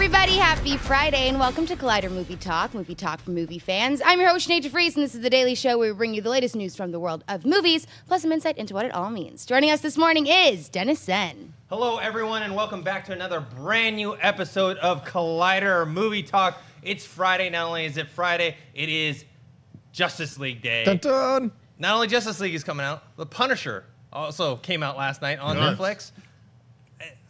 everybody. Happy Friday, and welcome to Collider Movie Talk for movie fans. I'm your host, Sinead DeVries, and this is the daily show where we bring you the latest news from the world of movies, plus some insight into what it all means. Joining us this morning is Dennis Tzeng. Hello, everyone, and welcome back to another brand new episode of Collider Movie Talk. It's Friday. Not only is it Friday, it is Justice League Day. Dun dun. Not only Justice League is coming out, The Punisher also came out last night on Netflix.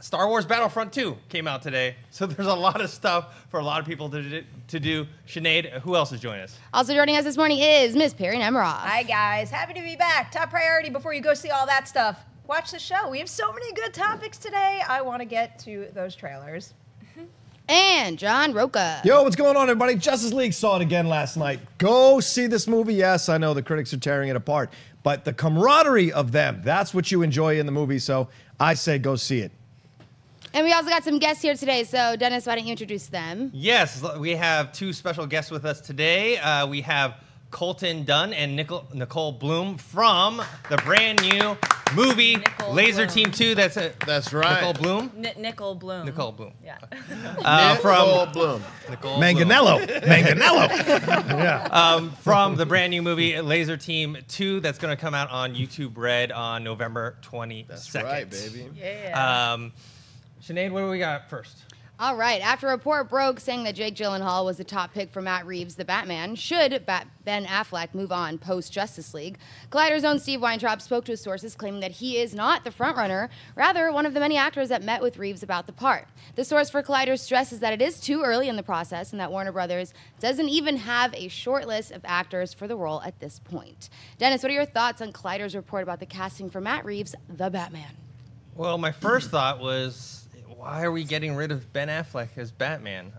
Star Wars Battlefront 2 came out today. So there's a lot of stuff for a lot of people to do. Sinead, who else is joining us? Also joining us this morning is Miss Perri Nemiroff. Hi, guys. Happy to be back. Top priority before you go see all that stuff. Watch the show. We have so many good topics today. I want to get to those trailers. And John Rocha. Yo, what's going on, everybody? Justice League saw it again last night. Go see this movie. Yes, I know the critics are tearing it apart, but the camaraderie of them, that's what you enjoy in the movie, so I say go see it. And we also got some guests here today, so Dennis, why don't you introduce them? Yes, we have two special guests with us today. We have Colton Dunn and Nichole Bloom from the brand new movie Lazer Team 2. That's right. Nichole Bloom? Nichole Bloom. Nichole Bloom. Yeah. Nichole Bloom. Manganello. Yeah. From the brand new movie Lazer Team 2 that's going to come out on YouTube Red on November 22nd. That's right, baby. Yeah. Sinead, what do we got first? All right. After a report broke saying that Jake Gyllenhaal was the top pick for Matt Reeves The Batman, should Ben Affleck move on post-Justice League, Collider's own Steve Weintraub spoke to his sources claiming that he is not the frontrunner, rather one of the many actors that met with Reeves about the part. The source for Collider stresses that it is too early in the process and that Warner Brothers doesn't even have a short list of actors for the role at this point. Dennis, what are your thoughts on Collider's report about the casting for Matt Reeves The Batman? Well, my first thought was, why are we getting rid of Ben Affleck as Batman?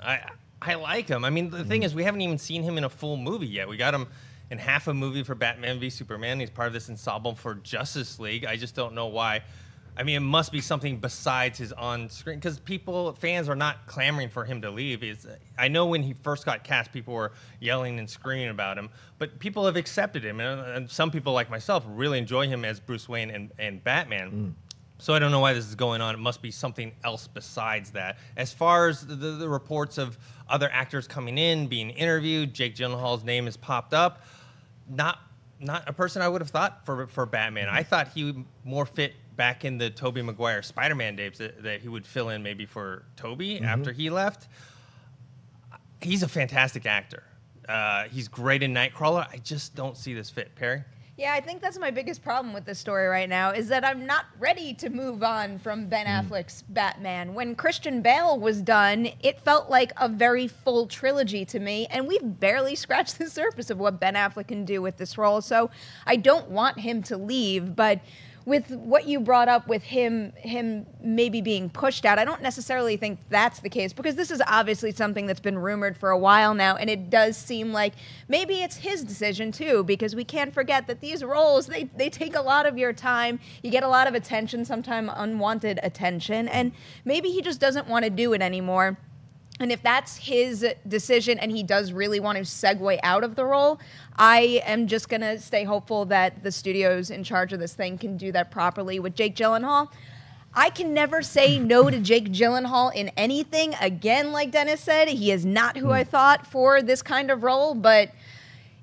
I like him. I mean, the thing is, we haven't even seen him in a full movie yet. We got him in half a movie for Batman v Superman. He's part of this ensemble for Justice League. I just don't know why. I mean, it must be something besides his on-screen, because fans are not clamoring for him to leave. I know when he first got cast, people were yelling and screaming about him, but people have accepted him. And some people, like myself, really enjoy him as Bruce Wayne and Batman. So I don't know why this is going on. It must be something else besides that. As far as the reports of other actors coming in, being interviewed, Jake Gyllenhaal's name has popped up. Not a person I would have thought for Batman. I thought he would more fit back in the Tobey Maguire Spider-Man days, that he would fill in maybe for Tobey after he left. He's a fantastic actor. He's great in Nightcrawler. I just don't see this fit. Perri? Yeah, I think that's my biggest problem with this story right now, is that I'm not ready to move on from Ben Affleck's Batman. When Christian Bale was done, it felt like a very full trilogy to me, and we've barely scratched the surface of what Ben Affleck can do with this role, so I don't want him to leave, but with what you brought up with him maybe being pushed out, I don't necessarily think that's the case, because this is obviously something that's been rumored for a while now, and it does seem like maybe it's his decision too, because we can't forget that these roles, they take a lot of your time. You get a lot of attention, sometimes unwanted attention, and maybe he just doesn't want to do it anymore. And if that's his decision and he does really want to segue out of the role, I am just going to stay hopeful that the studios in charge of this thing can do that properly. With Jake Gyllenhaal, I can never say no to Jake Gyllenhaal in anything. Again, like Dennis said, he is not who I thought for this kind of role, but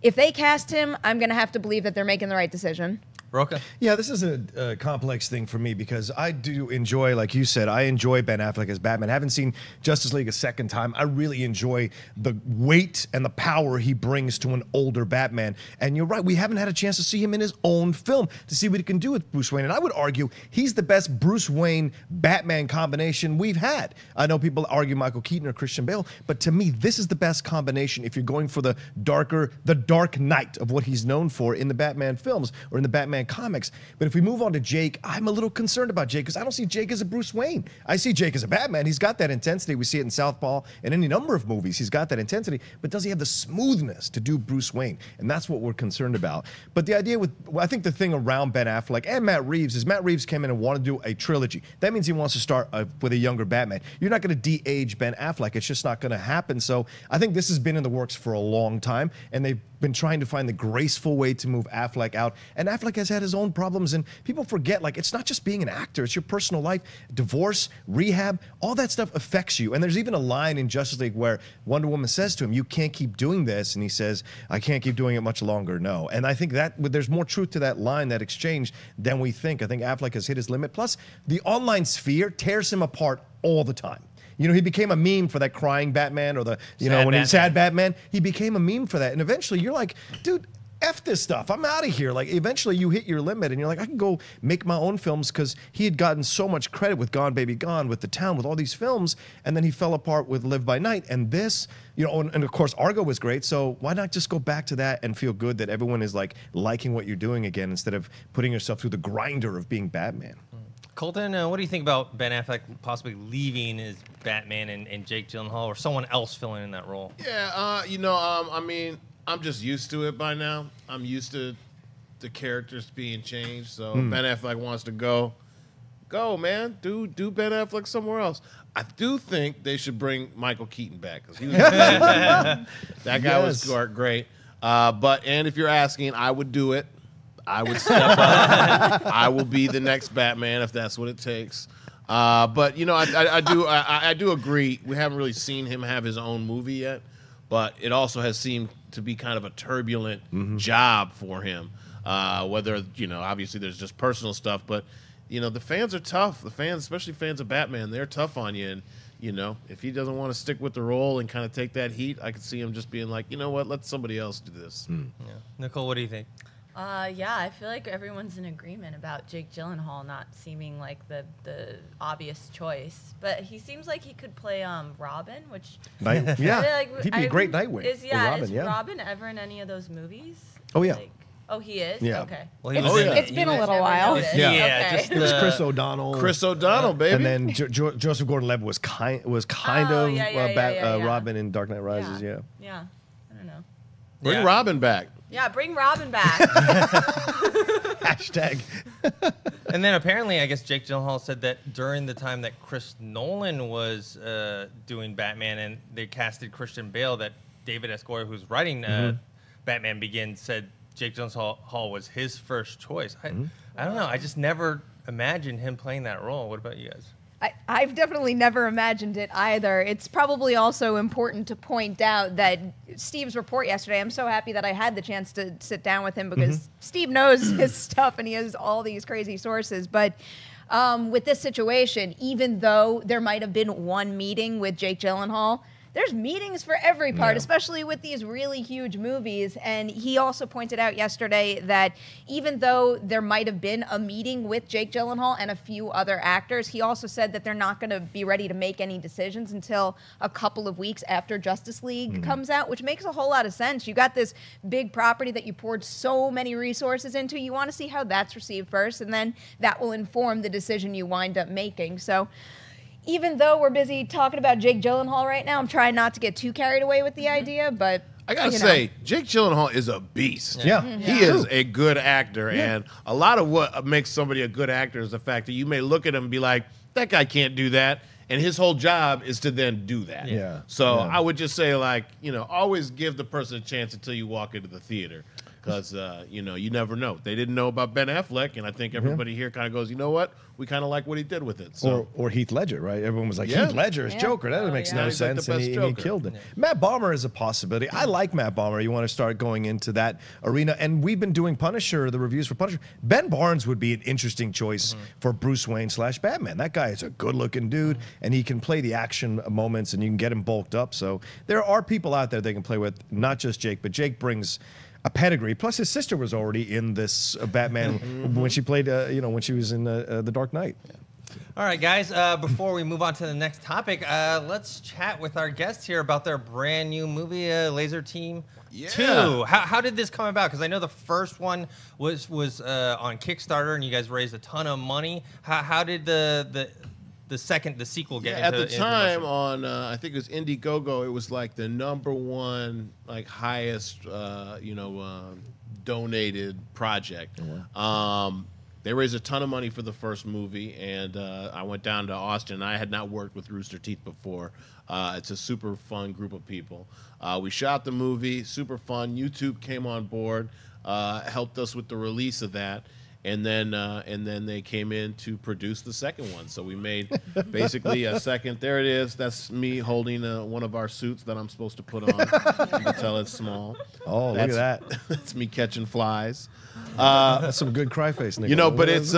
if they cast him, I'm going to have to believe that they're making the right decision. Rocha? Yeah, this is a complex thing for me because I do enjoy, like you said, I enjoy Ben Affleck as Batman. I haven't seen Justice League a second time. I really enjoy the weight and the power he brings to an older Batman. And you're right, we haven't had a chance to see him in his own film to see what he can do with Bruce Wayne. And I would argue he's the best Bruce Wayne-Batman combination we've had. I know people argue Michael Keaton or Christian Bale, but to me, this is the best combination if you're going for the Dark Knight of what he's known for in the Batman films or in the Batman comics. But if we move on to Jake, I'm a little concerned about Jake because I don't see Jake as a Bruce Wayne. I see Jake as a Batman. He's got that intensity. We see it in Southpaw and any number of movies. He's got that intensity, but does he have the smoothness to do Bruce Wayne? And that's what we're concerned about. But the idea with, I think the thing around Ben Affleck and Matt Reeves is Matt Reeves came in and wanted to do a trilogy. That means he wants to start with a younger Batman. You're not going to de-age Ben Affleck. It's just not going to happen. So I think this has been in the works for a long time, and they've been trying to find the graceful way to move Affleck out. And Affleck has had his own problems. And people forget, like, it's not just being an actor. It's your personal life, divorce, rehab, all that stuff affects you. And there's even a line in Justice League where Wonder Woman says to him, you can't keep doing this. And he says, I can't keep doing it much longer, no. And I think that there's more truth to that line, that exchange, than we think. I think Affleck has hit his limit. Plus, the online sphere tears him apart all the time. You know, he became a meme for that crying Batman, or the, you know, when he's sad Batman. He became a meme for that. And eventually you're like, dude, F this stuff. I'm out of here. Like, eventually you hit your limit and you're like, I can go make my own films, because he had gotten so much credit with Gone Baby Gone, with The Town, with all these films. And then he fell apart with Live by Night. And this, you know, and of course Argo was great. So why not just go back to that and feel good that everyone is like liking what you're doing again, instead of putting yourself through the grinder of being Batman? Colton, what do you think about Ben Affleck possibly leaving as Batman and Jake Gyllenhaal, or someone else filling in that role? Yeah, you know, I mean, I'm just used to it by now. I'm used to the characters being changed. So if Ben Affleck wants to go, man. Do Ben Affleck somewhere else. I do think they should bring Michael Keaton back, because he was that guy was great. And if you're asking, I would do it. I would step up. I will be the next Batman if that's what it takes. But you know, I do agree. We haven't really seen him have his own movie yet, but it also has seemed to be kind of a turbulent job for him. Whether, you know, obviously there's just personal stuff, but you know, the fans are tough. The fans, especially fans of Batman, they're tough on you. And you know, if he doesn't want to stick with the role and kind of take that heat, I could see him just being like, you know what, let somebody else do this. Yeah. Nichole, what do you think? Yeah, I feel like everyone's in agreement about Jake Gyllenhaal not seeming like the obvious choice, but he seems like he could play Robin, which he'd be a great Nightwing. Is Robin ever in any of those movies? Oh yeah. Like, oh, he is. Yeah. Okay. Well, It's been a little while. Just it was Chris O'Donnell. Chris O'Donnell, baby. And then Joseph Gordon-Levitt was kind of Robin in Dark Knight Rises. Yeah. Yeah. I don't know. Bring Robin back. Yeah, bring Robin back. Hashtag. And then apparently, I guess Jake Gyllenhaal said that during the time that Chris Nolan was doing Batman and they casted Christian Bale, that David S. Goyer, who's writing Batman Begins, said Jake Gyllenhaal was his first choice. I don't know. I just never imagined him playing that role. What about you guys? I've definitely never imagined it either. It's probably also important to point out that Steve's report yesterday, I'm so happy that I had the chance to sit down with him, because Steve knows his stuff and he has all these crazy sources. But with this situation, even though there might have been one meeting with Jake Gyllenhaal, there's meetings for every part, especially with these really huge movies. And he also pointed out yesterday that even though there might have been a meeting with Jake Gyllenhaal and a few other actors, he also said that they're not going to be ready to make any decisions until a couple of weeks after Justice League comes out, which makes a whole lot of sense. You got this big property that you poured so many resources into. You want to see how that's received first, and then that will inform the decision you wind up making. So even though we're busy talking about Jake Gyllenhaal right now, I'm trying not to get too carried away with the idea, but I gotta say, Jake Gyllenhaal is a beast. Yeah. He is a good actor, and a lot of what makes somebody a good actor is the fact that you may look at him and be like, that guy can't do that, and his whole job is to then do that. Yeah. So I would just say, like, you know, always give the person a chance until you walk into the theater. Because, you know, you never know. They didn't know about Ben Affleck, and I think everybody here kind of goes, you know what? We kind of like what he did with it. So. Or Heath Ledger, right? Everyone was like, Heath Ledger is Joker. That makes no sense. Like and he killed it. Matt Bomer is a possibility. I like Matt Bomer. You want to start going into that arena. And we've been doing Punisher, the reviews for Punisher. Ben Barnes would be an interesting choice for Bruce Wayne / Batman. That guy is a good-looking dude, and he can play the action moments, and you can get him bulked up. So there are people out there they can play with, not just Jake, but Jake brings a pedigree. Plus, his sister was already in this Batman when she played, you know, when she was in The Dark Knight. All right, guys, before we move on to the next topic, let's chat with our guests here about their brand new movie, Lazer Team 2. How did this come about? Because I know the first one was on Kickstarter, and you guys raised a ton of money. How did the sequel get into at the time on I think it was Indiegogo, it was like the #1 like highest donated project. they raised a ton of money for the first movie, and I went down to Austin. I had not worked with Rooster Teeth before. It's a super fun group of people. We shot the movie, super fun. YouTube came on board, helped us with the release of that, and then they came in to produce the second one. So we made basically a second. There it is. That's me holding one of our suits that I'm supposed to put on. You can tell it's small. Oh, look at that. That's me catching flies. That's some good cry face, Nichole. You know, but it's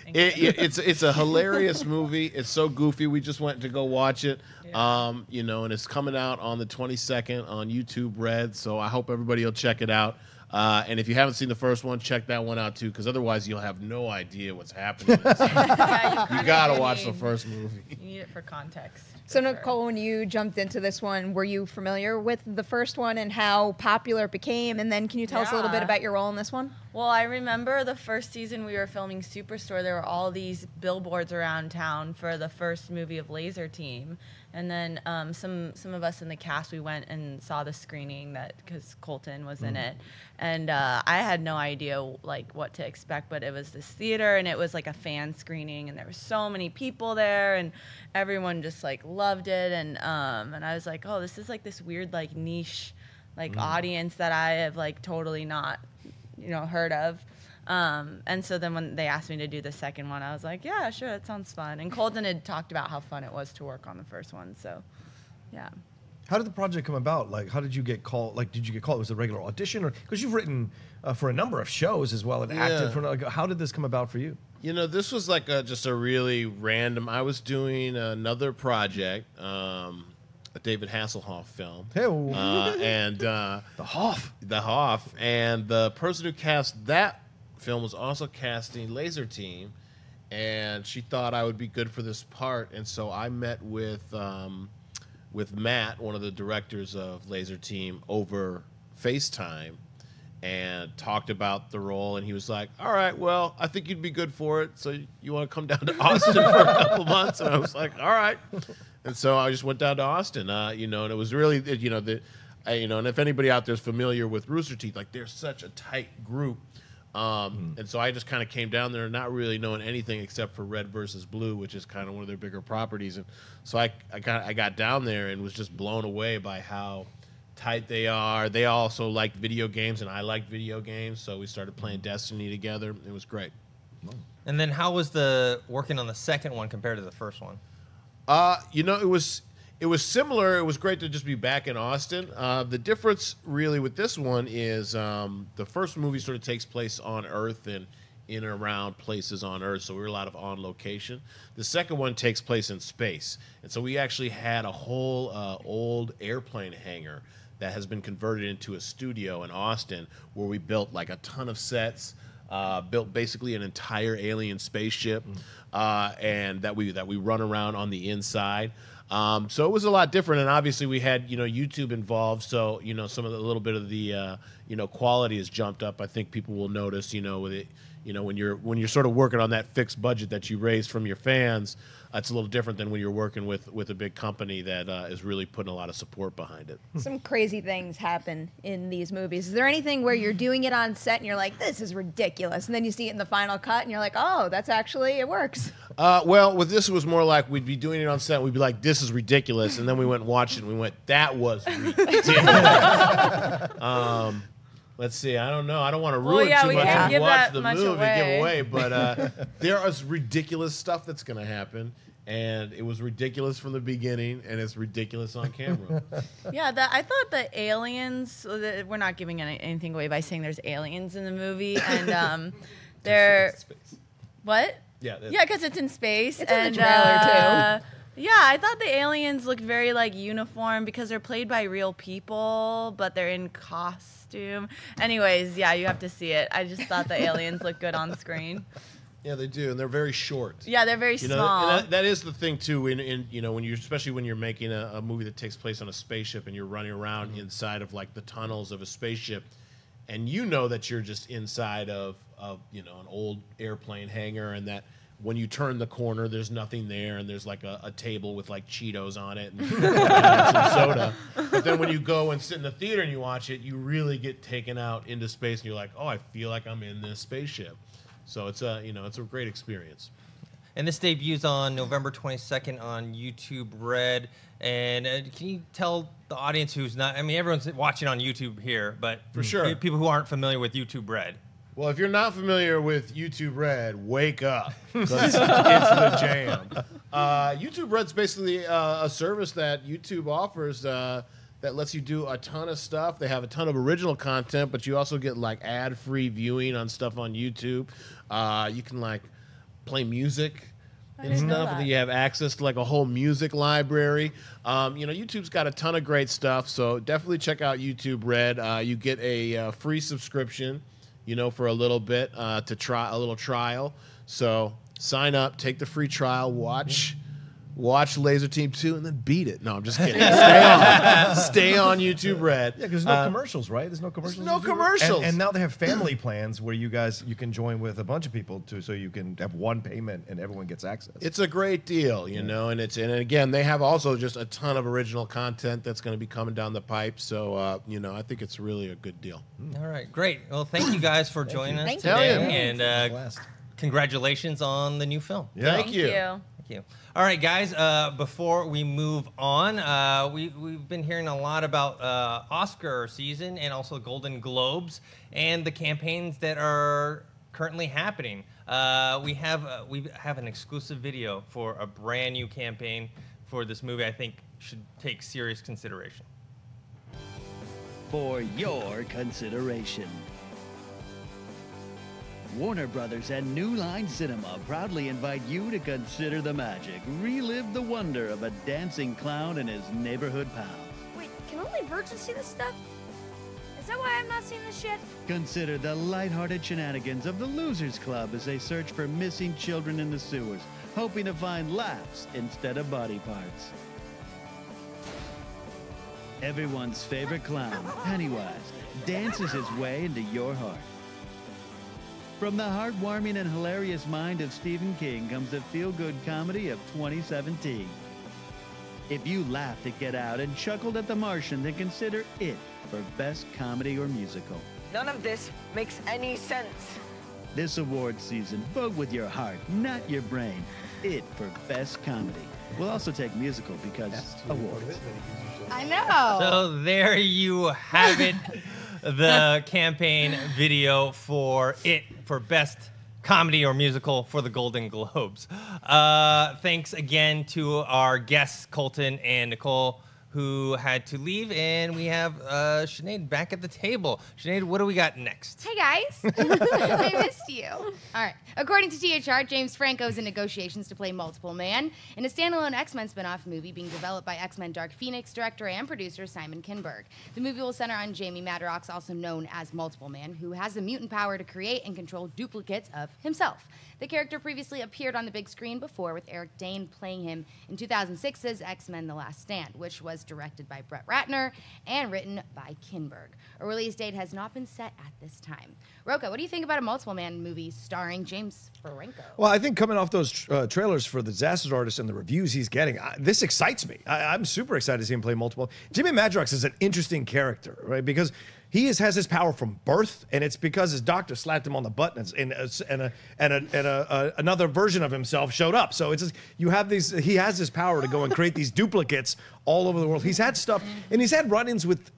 it's a hilarious movie. It's so goofy. We just went to go watch it. You know, and it's coming out on the 22nd on YouTube Red. So I hope everybody will check it out. And if you haven't seen the first one, check that one out too, because otherwise you'll have no idea what's happening. You gotta watch the first movie. You need it for context. So Nichole, when you jumped into this one, were you familiar with the first one and how popular it became? And then can you tell us a little bit about your role in this one? Well, I remember the first season we were filming Superstore, there were all these billboards around town for the first movie of Lazer Team. And then some of us in the cast, we went and saw the screening because Colton was in it. And I had no idea like what to expect, but it was this theater and it was like a fan screening and there were so many people there and everyone just like loved it. And I was like, oh, this is like this weird like niche like audience that I have like totally not, heard of. And so then when they asked me to do the second one, I was like, yeah, sure, that sounds fun. And Colton had talked about how fun it was to work on the first one, so yeah. How did the project come about? Like, how did you get called? Like, did you get called? Was it a regular audition, or because you've written for a number of shows as well and acted for? Like, how did this come about for you? You know, this was like just a really random. I was doing another project, a David Hasselhoff film, and the Hoff, and the person who cast that film was also casting Lazer Team, and she thought I would be good for this part, and so I met with Matt, one of the directors of Lazer Team, over FaceTime and talked about the role, and he was like, all right, well, I think you'd be good for it, so you want to come down to Austin for a couple months? And I was like, all right. And so I just went down to Austin, and it was really, and if anybody out there is familiar with Rooster Teeth, like they're such a tight group. And so I just kind of came down there not really knowing anything except for Red versus Blue, which is kind of one of their bigger properties. And so I got down there and was just blown away by how tight they are. They also liked video games, and I liked video games, so we started playing Destiny together. It was great. And then how was the working on the second one compared to the first one? It was similar. It was great to just be back in Austin. The difference really with this one is the first movie sort of takes place on Earth and in and around places on Earth, so we were a lot of on location. The second one takes place in space, and so we actually had a whole old airplane hangar that has been converted into a studio in Austin, where we built like a ton of sets, built basically an entire alien spaceship, and that we run around on the inside. So it was a lot different, and obviously we had YouTube involved, so some of the little bit of the quality has jumped up. I think people will notice with it. When you're sort of working on that fixed budget that you raised from your fans, it's a little different than when you're working with a big company that is really putting a lot of support behind it. Some crazy things happen in these movies. Is there anything where you're doing it on set and you're like, this is ridiculous, and then you see it in the final cut and you're like, oh, that's actually, it works? Well, with this, it was more like we'd be doing it on set and we'd be like, this is ridiculous, and then we went and watched it and we went, that was ridiculous. Let's see. I don't know. I don't want to ruin too much and watch the movie, give away, but there is ridiculous stuff that's going to happen, and it was ridiculous from the beginning, and it's ridiculous on camera. Yeah, I thought the aliens. We're not giving anything away by saying there's aliens in the movie, and they're what? Yeah, because it's in space. It's in the trailer too. Yeah, I thought the aliens looked very like uniform because they're played by real people, but they're in costume. Anyways, yeah, you have to see it. I just thought the aliens looked good on screen. Yeah, they do, and they're very short. Yeah, they're very small. And that is the thing too. When especially when you're making a movie that takes place on a spaceship and you're running around inside of like the tunnels of a spaceship, and that you're just inside of an old airplane hangar, and that when you turn the corner, there's nothing there, and there's like a table with like Cheetos on it and some soda. But then when you go and sit in the theater and you watch it, you really get taken out into space, and you're like, oh, I feel like I'm in this spaceship. So it's a it's a great experience. And this debuts on November 22nd on YouTube Red. And can you tell the audience who's not, I mean, everyone's watching on YouTube here, but For sure. people who aren't familiar with YouTube Red. Well, if you're not familiar with YouTube Red, wake up. 'Cause it's the jam. YouTube Red's basically a service that YouTube offers that lets you do a ton of stuff. They have a ton of original content, but you also get like ad-free viewing on stuff on YouTube. You can like play music and stuff, and then you have access to like a whole music library. YouTube's got a ton of great stuff, so definitely check out YouTube Red. You get a free subscription, for a little bit to try a little trial. So sign up, take the free trial, watch Lazer Team 2, and then beat it. No, I'm just kidding. Stay on YouTube Red. Yeah, because there's no commercials, right? There's no commercials. No commercials. And now they have family plans where you can join with a bunch of people too, so you can have one payment and everyone gets access. It's a great deal, and again, they have also just a ton of original content that's going to be coming down the pipe. So I think it's really a good deal. All right, great. Well, thank you guys for joining us Thank today, you. and congratulations on the new film. Yeah. Thank you. Thank you. All right, guys, before we move on, we've been hearing a lot about Oscar season and also Golden Globes and the campaigns that are currently happening. We have an exclusive video for a brand new campaign for this movie I think should take serious consideration. For your consideration. Warner Brothers and New Line Cinema proudly invite you to consider the magic, relive the wonder of a dancing clown and his neighborhood pals. Wait, can only virgins see this stuff? Is that why I'm not seeing this shit? Consider the lighthearted shenanigans of the Losers Club as they search for missing children in the sewers, hoping to find laughs instead of body parts. Everyone's favorite clown, Pennywise, dances his way into your heart. From the heartwarming and hilarious mind of Stephen King comes the feel-good comedy of 2017. If you laughed at Get Out and chuckled at The Martian, then consider it for Best Comedy or Musical. None of this makes any sense. This award season, vote with your heart, not your brain. It for Best Comedy. We'll also take musical because awards. I know. So there you have it. The campaign video for Best Comedy or Musical for the Golden Globes. Thanks again to our guests, Colton and Nichole, who had to leave, and we have Sinead back at the table. Sinead, what do we got next? Hey, guys. I missed you. All right. According to THR, James Franco is in negotiations to play Multiple Man in a standalone X-Men spin-off movie being developed by X-Men Dark Phoenix director and producer Simon Kinberg. The movie will center on Jamie Madrox, also known as Multiple Man, who has the mutant power to create and control duplicates of himself. The character previously appeared on the big screen before, with Eric Dane playing him in 2006's X-Men The Last Stand, which was directed by Brett Ratner and written by Kinberg. A release date has not been set at this time. Rocha, what do you think about a Multiple Man movie starring James Franco? Well, I think coming off those trailers for the Disaster Artist and the reviews he's getting, this excites me. I'm super excited to see him play multiple. Jimmy Madrox is an interesting character, right? Because he has his power from birth, and it's because his doctor slapped him on the butt, and another version of himself showed up. So it's just, you have these. He has this power to go and create these duplicates all over the world. He's had stuff, and he's had run-ins with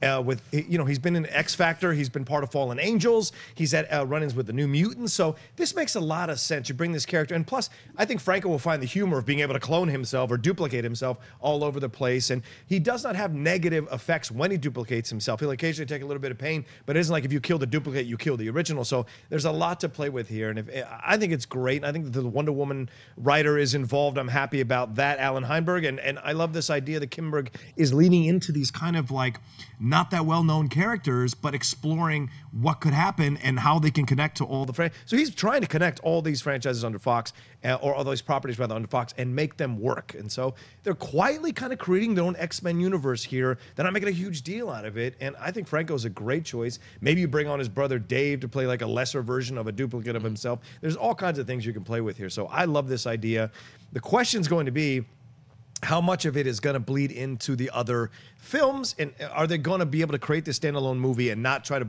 he's been in X Factor. He's been part of Fallen Angels. He's had run-ins with the New Mutants. So this makes a lot of sense. You bring this character, and plus, I think Franco will find the humor of being able to clone himself or duplicate himself all over the place. And he does not have negative effects when he duplicates himself. He'll occasionally take a little bit of pain, but it isn't like if you kill the duplicate, you kill the original. So there's a lot to play with here, and I think it's great. I think that the Wonder Woman writer is involved. I'm happy about that, Alan Heinberg, and I love this idea that Kinberg is leaning into these kind of like not that well-known characters, but exploring what could happen and how they can connect to all the franchises. So he's trying to connect all these franchises under Fox, or all those properties rather under Fox, and make them work. And so they're quietly kind of creating their own X-Men universe here. They're not making a huge deal out of it, and I think Franco's a great choice. Maybe you bring on his brother Dave to play like a lesser version of a duplicate of himself. There's all kinds of things you can play with here. So I love this idea. The question's going to be, how much of it is going to bleed into the other films, and are they going to be able to create this standalone movie and not try to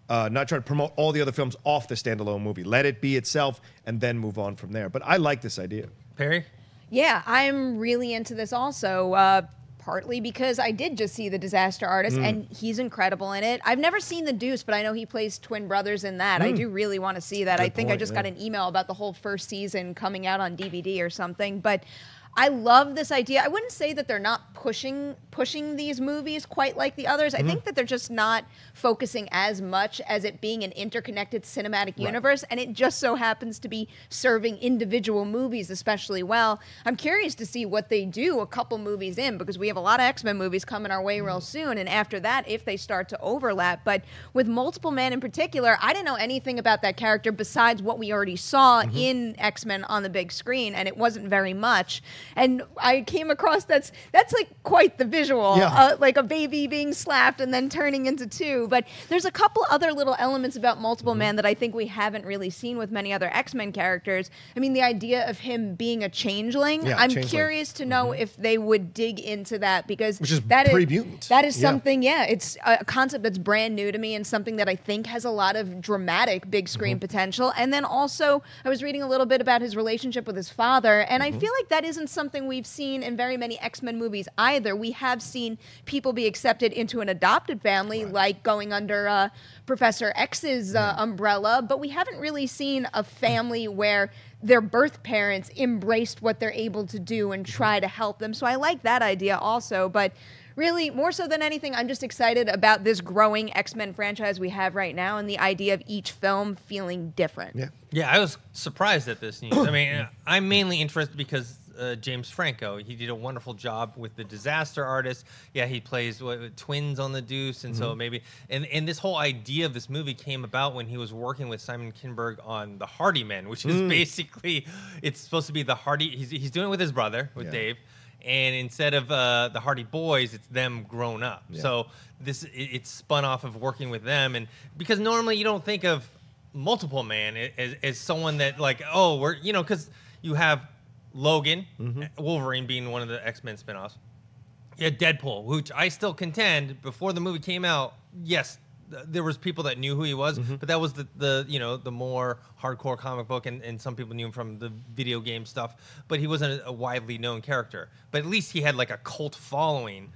not try to promote all the other films off the standalone movie. Let it be itself and then move on from there. But I like this idea. Perri? Yeah, I'm really into this also. Partly because I did just see The Disaster Artist, and he's incredible in it. I've never seen The Deuce, but I know he plays twin brothers in that. I do really want to see that. Good I think I point, just yeah. got an email about the whole first season coming out on DVD or something. But I love this idea. I wouldn't say that they're not pushing these movies quite like the others. I think that they're just not focusing as much as it being an interconnected cinematic universe, and it just so happens to be serving individual movies especially well. I'm curious to see what they do a couple movies in, because we have a lot of X-Men movies coming our way real soon, and after that, if they start to overlap. But with Multiple Man in particular, I didn't know anything about that character besides what we already saw in X-Men on the big screen, and it wasn't very much. And I came across that's like quite the visual, like a baby being slapped and then turning into two. But there's a couple other little elements about Multiple Man that I think we haven't really seen with many other X-Men characters. I mean, the idea of him being a changeling, I'm curious to know if they would dig into that, because Which is that pre-mutant. that is something, it's a concept that's brand new to me and something that I think has a lot of dramatic big screen potential. And then also, I was reading a little bit about his relationship with his father, and I feel like that isn't something we've seen in very many X-Men movies either. We have seen people be accepted into an adopted family, like going under Professor X's umbrella, but we haven't really seen a family where their birth parents embraced what they're able to do and try to help them. So I like that idea also, but really, more so than anything, I'm just excited about this growing X-Men franchise we have right now and the idea of each film feeling different. Yeah, I was surprised at this news. I mean, I'm mainly interested because James Franco, he did a wonderful job with The Disaster Artist. Yeah, he plays twins on The Deuce, and so maybe, and this whole idea of this movie came about when he was working with Simon Kinberg on The Hardy Men, which is basically, it's supposed to be the Hardy, he's doing it with his brother, with Dave, and instead of the Hardy Boys, it's them grown up. So it's spun off of working with them, and because normally you don't think of Multiple Man as someone that like, oh, we're, you know, because you have Logan, Wolverine being one of the X-Men spinoffs. You had Deadpool, which I still contend before the movie came out. Yes, there was people that knew who he was, but that was the you know, the more hardcore comic book, and some people knew him from the video game stuff. But he wasn't a widely known character. But at least he had like a cult following.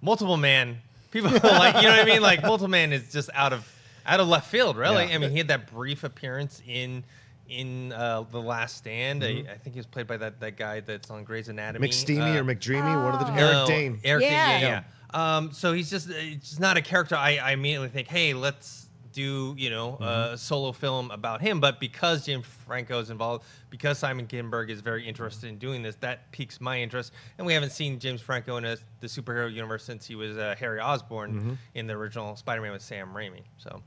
Multiple Man, people like, you know what I mean? Like Multiple Man is just out of left field, really. I mean, he had that brief appearance in The Last Stand. I think he was played by that guy that's on Grey's Anatomy. McSteamy or McDreamy, one of the No, Eric Dane. Eric Dane, yeah. So he's just not a character I immediately think, hey, let's do, you know, a solo film about him. But because James Franco is involved, because Simon Kinberg is very interested in doing this, that piques my interest. And we haven't seen James Franco in the superhero universe since he was Harry Osborn in the original Spider-Man with Sam Raimi. So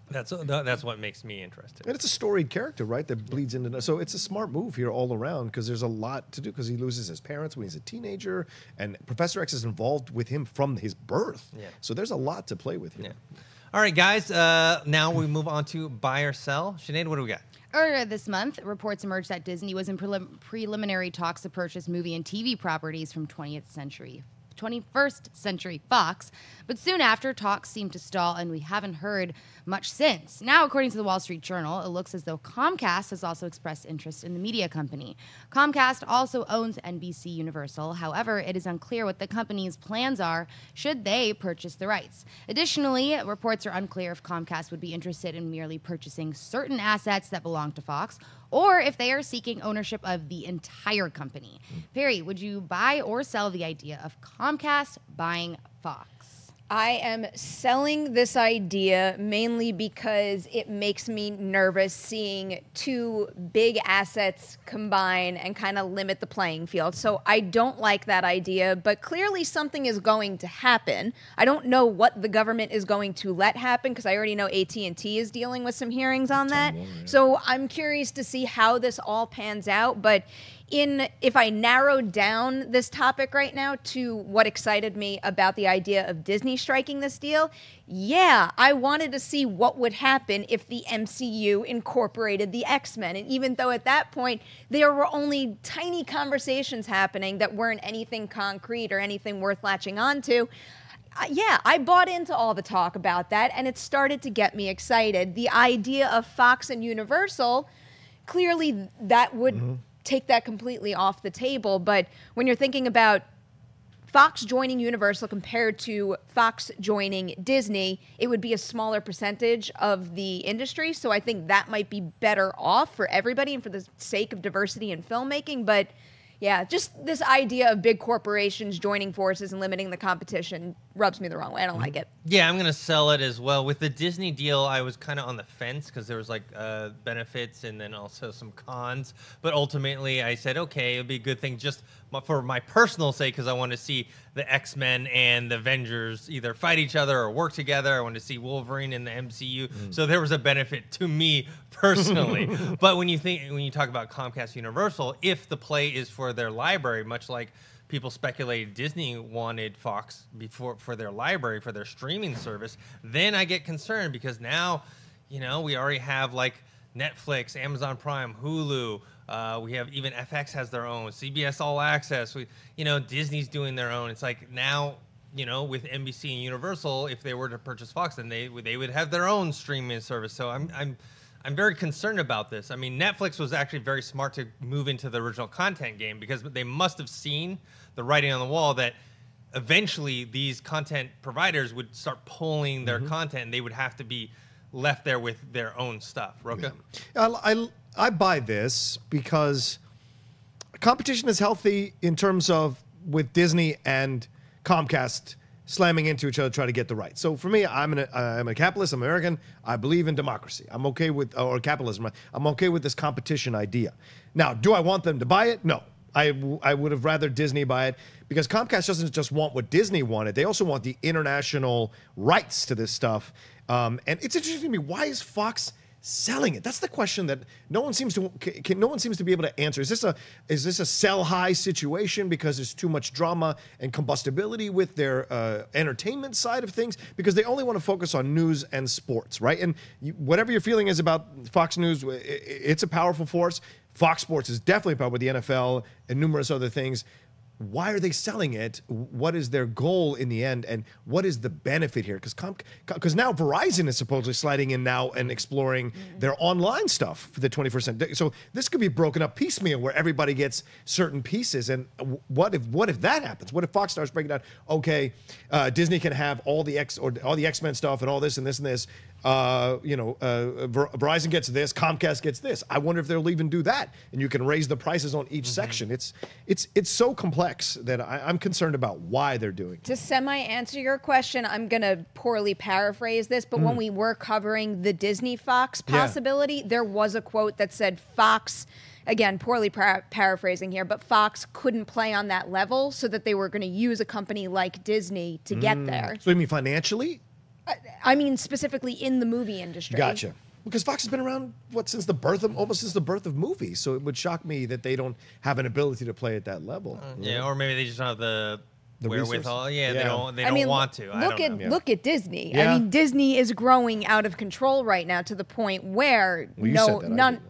that's what makes me interested. And it's a storied character, right? That bleeds into. So it's a smart move here all around, because there's a lot to do, because he loses his parents when he's a teenager, and Professor X is involved with him from his birth. So there's a lot to play with here. All right, guys. Now we move on to buy or sell. Sinead, what do we got? Earlier this month, reports emerged that Disney was in preliminary talks to purchase movie and TV properties from 21st Century Fox, but soon after, talks seemed to stall, and we haven't heard much since. Now, according to the Wall Street Journal, it looks as though Comcast has also expressed interest in the media company. Comcast also owns NBC Universal. However, it is unclear what the company's plans are should they purchase the rights. Additionally, reports are unclear if Comcast would be interested in merely purchasing certain assets that belong to Fox, or if they are seeking ownership of the entire company. Perri, would you buy or sell the idea of Comcast buying Fox? I am selling this idea mainly because it makes me nervous seeing two big assets combine and kind of limit the playing field. So I don't like that idea, but clearly something is going to happen. I don't know what the government is going to let happen, because I already know AT&T is dealing with some hearings on that. So I'm curious to see how this all pans out, but if I narrowed down this topic right now to what excited me about the idea of Disney striking this deal, I wanted to see what would happen if the MCU incorporated the X-Men. And even though at that point there were only tiny conversations happening that weren't anything concrete or anything worth latching onto, yeah, I bought into all the talk about that, and it started to get me excited. The idea of Fox and Universal, clearly that would take that completely off the table. But when you're thinking about Fox joining Universal compared to Fox joining Disney, it would be a smaller percentage of the industry. So I think that might be better off for everybody and for the sake of diversity in filmmaking. But yeah, just this idea of big corporations joining forces and limiting the competition rubs me the wrong way. I don't like it. Yeah, I'm going to sell it as well. With the Disney deal, I was kind of on the fence because there was like benefits and then also some cons. But ultimately, I said, okay, it'd be a good thing just for my personal sake because I want to see the X-Men and the Avengers either fight each other or work together. I want to see Wolverine in the MCU. So there was a benefit to me personally. But when you talk about Comcast Universal, if the play is for their library, much like people speculated Disney wanted Fox before for their library, for their streaming service, then I get concerned because now, we already have like Netflix, Amazon Prime, Hulu. We have even FX has their own, CBS All Access. Disney's doing their own. It's like now, with NBC and Universal, if they were to purchase Fox, then they would have their own streaming service. So I'm very concerned about this. I mean, Netflix was actually very smart to move into the original content game because they must have seen the writing on the wall that eventually these content providers would start pulling their content and they would have to be left there with their own stuff. Rocha? Yeah. I buy this because competition is healthy in terms of with Disney and Comcast slamming into each other to try to get the right. So for me, I'm a capitalist, I'm American. I believe in democracy. I'm okay with, or capitalism. I'm okay with this competition idea. Now, do I want them to buy it? No. I would have rather Disney buy it because Comcast doesn't just want what Disney wanted. They also want the international rights to this stuff. And it's interesting to me, why is Fox selling it? That's the question that no one seems to be able to answer. Is this a sell high situation because there's too much drama and combustibility with their entertainment side of things? Because they only want to focus on news and sports, right? And whatever your feeling is about Fox News, it's a powerful force. Fox Sports is definitely powerful with the NFL and numerous other things. Why are they selling it? What is their goal in the end? And what is the benefit here? Because now Verizon is supposedly sliding in now and exploring their online stuff for the 21st century. So this could be broken up piecemeal where everybody gets certain pieces. And what if that happens? What if Fox starts breaking down, okay, Disney can have all the X-Men stuff and all this and this and this. Verizon gets this, Comcast gets this. I wonder if they'll even do that, and you can raise the prices on each section. It's so complex that I'm concerned about why they're doing it. To semi-answer your question, I'm gonna poorly paraphrase this, but when we were covering the Disney Fox possibility, there was a quote that said Fox. Again, poorly paraphrasing here, but Fox couldn't play on that level, so that they were going to use a company like Disney to get there. So you mean financially? I mean, specifically in the movie industry. Gotcha. Because Fox has been around, almost since the birth of movies. So it would shock me that they don't have an ability to play at that level. Yeah, or maybe they just don't have the wherewithal. resources? They don't want to. Look at Disney. Yeah. I mean, Disney is growing out of control right now to the point where none.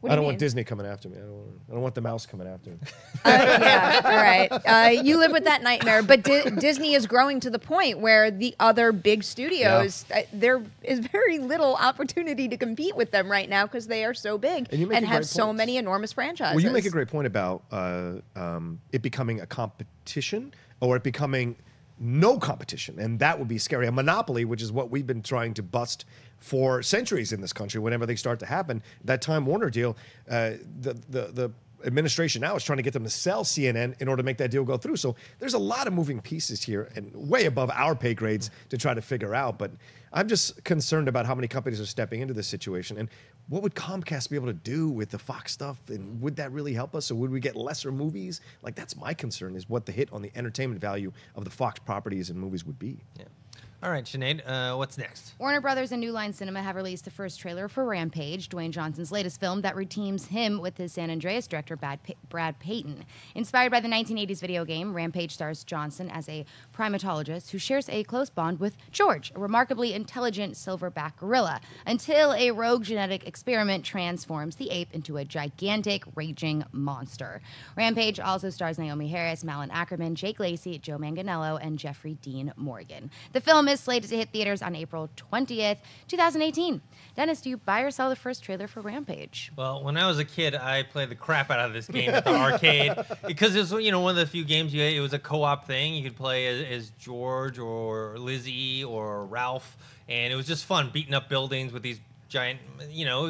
I don't want Disney coming after me. I don't want the mouse coming after me. Yeah, all right. You live with that nightmare. But Disney is growing to the point where the other big studios, there is very little opportunity to compete with them right now because they are so big and have so many enormous franchises. Well, you make a great point about it becoming a competition or it becoming no competition, and that would be scary. A monopoly, which is what we've been trying to bust for centuries in this country. Whenever they start to happen, that Time Warner deal, the administration now is trying to get them to sell CNN in order to make that deal go through. So there's a lot of moving pieces here, and way above our pay grades to try to figure out. But I'm just concerned about how many companies are stepping into this situation, and what would Comcast be able to do with the Fox stuff, and would that really help us, or would we get lesser movies? Like, that's my concern, is what the hit on the entertainment value of the Fox properties and movies would be. Yeah. All right, Sinead, what's next? Warner Brothers and New Line Cinema have released the first trailer for Rampage, Dwayne Johnson's latest film that reteams him with his San Andreas director Brad Peyton. Inspired by the 1980s video game, Rampage stars Johnson as a primatologist who shares a close bond with George, a remarkably intelligent silverback gorilla, until a rogue genetic experiment transforms the ape into a gigantic, raging monster. Rampage also stars Naomi Harris, Malin Ackerman, Jake Lacey, Joe Manganiello, and Jeffrey Dean Morgan. The film is slated to hit theaters on April 20th, 2018. Dennis, do you buy or sell the first trailer for Rampage? Well, when I was a kid, I played the crap out of this game at the arcade because it was, one of the few games it was a co-op thing. You could play as George or Lizzie or Ralph, and it was just fun beating up buildings with these giant,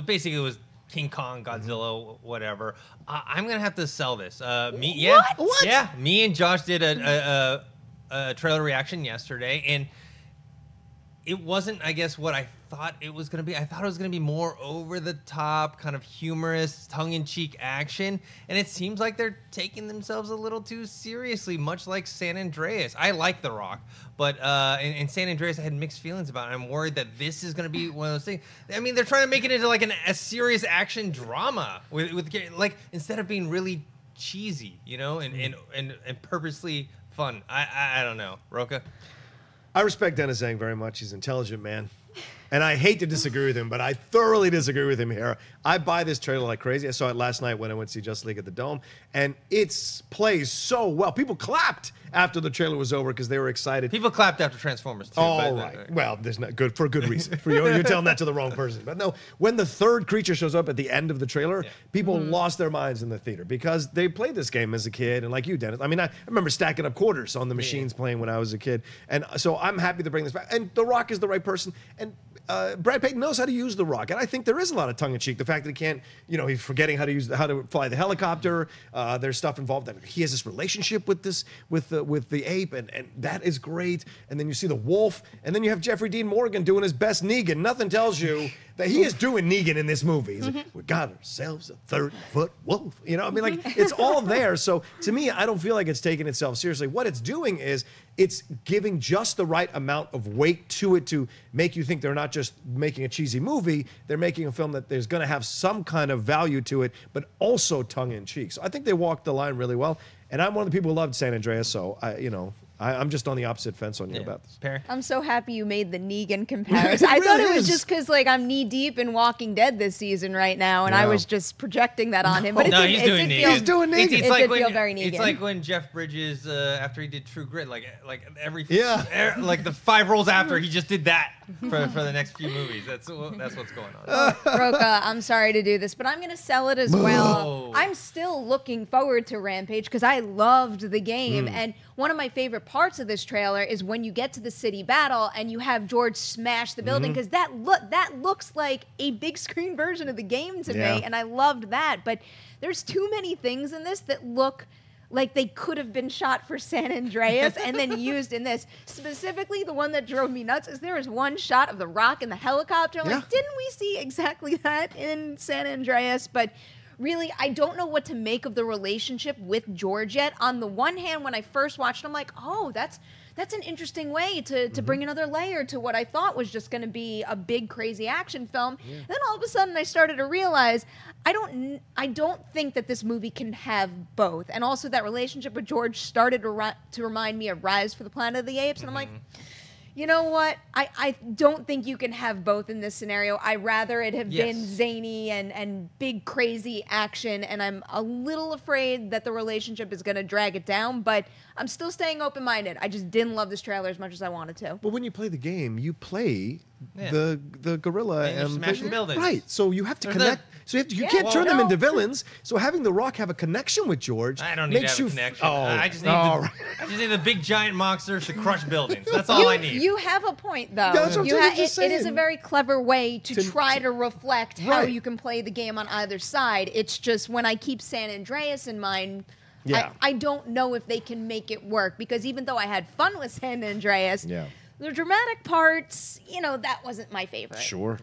basically it was King Kong, Godzilla, whatever. I'm gonna have to sell this. What? Yeah, me and Josh did a trailer reaction yesterday, and it wasn't, I guess, what I thought it was going to be. I thought it was going to be more over-the-top, kind of humorous, tongue-in-cheek action, and it seems like they're taking themselves a little too seriously, much like San Andreas. I like The Rock, but in San Andreas, I had mixed feelings about it. I'm worried that this is going to be one of those things. I mean, they're trying to make it into like a serious action drama, with like, instead of being really cheesy, and purposely fun. I don't know. Rocha? I respect Dennis Tzeng very much. He's an intelligent man. And I hate to disagree with him, but I thoroughly disagree with him here. I buy this trailer like crazy. I saw it last night when I went to see Justice League at the Dome, and it plays so well. People clapped after the trailer was over because they were excited. People clapped after Transformers, too. Oh, right. Well, there's not good for a good reason. You're telling that to the wrong person. But no, when the third creature shows up at the end of the trailer, people lost their minds in the theater because they played this game as a kid. And like you, Dennis, I mean, I remember stacking up quarters on the machines playing when I was a kid. And so I'm happy to bring this back. And The Rock is the right person. And Brad Peyton knows how to use The Rock, and I think there is a lot of tongue-in-cheek. The fact that he can't, he's forgetting how to fly the helicopter. There's stuff involved that he has this relationship with the ape, and that is great. And then you see the wolf, and then you have Jeffrey Dean Morgan doing his best Negan. Nothing tells you that he is doing Negan in this movie. He's like, we got ourselves a 30-foot wolf. It's all there. So to me, I don't feel like it's taking itself seriously. What it's doing is it's giving just the right amount of weight to it to make you think they're not just making a cheesy movie. They're making a film that there's going to have some kind of value to it, but also tongue-in-cheek. So I think they walked the line really well. And I'm one of the people who loved San Andreas, so I'm just on the opposite fence on you about this. Perri? I'm so happy you made the Negan comparison. I thought it was just because I'm knee deep in Walking Dead this season right now, and I was just projecting that on him. But he's doing Negan. He's doing Negan. It did feel very Negan. It's like when Jeff Bridges, after he did True Grit, like the 5 roles after, he just did that for the next few movies. That's what's going on. Rocha, I'm sorry to do this, but I'm going to sell it as well. I'm still looking forward to Rampage because I loved the game, and one of my favorite parts of this trailer is when you get to the city battle and you have George smash the building, because that looks like a big screen version of the game to me, and I loved that. But there's too many things in this that look like they could have been shot for San Andreas and then used in this. Specifically, the one that drove me nuts is there is one shot of The Rock in the helicopter. I'm like, didn't we see exactly that in San Andreas? But really, I don't know what to make of the relationship with George yet. On the one hand, when I first watched it, I'm like, oh, that's an interesting way to bring another layer to what I thought was just going to be a big, crazy action film. And then all of a sudden, I started to realize I don't think that this movie can have both. And also, that relationship with George started to remind me of Rise for the Planet of the Apes. And I'm like, you know what? I don't think you can have both in this scenario. I'd rather it have been zany and big, crazy action, and I'm a little afraid that the relationship is going to drag it down, but I'm still staying open-minded. I just didn't love this trailer as much as I wanted to. But when you play the game, you play the gorilla and smashing buildings. Right, so you have to connect. So you can't turn them into villains. So having The Rock have a connection with George I don't need to have a connection. I just need the big giant monsters to crush buildings. That's all I need. You have a point, though. That's what I'm just saying. It is a very clever way to try to reflect how you can play the game on either side. It's just when I keep San Andreas in mind, I don't know if they can make it work, because even though I had fun with San Andreas, the dramatic parts, that wasn't my favorite. Sure.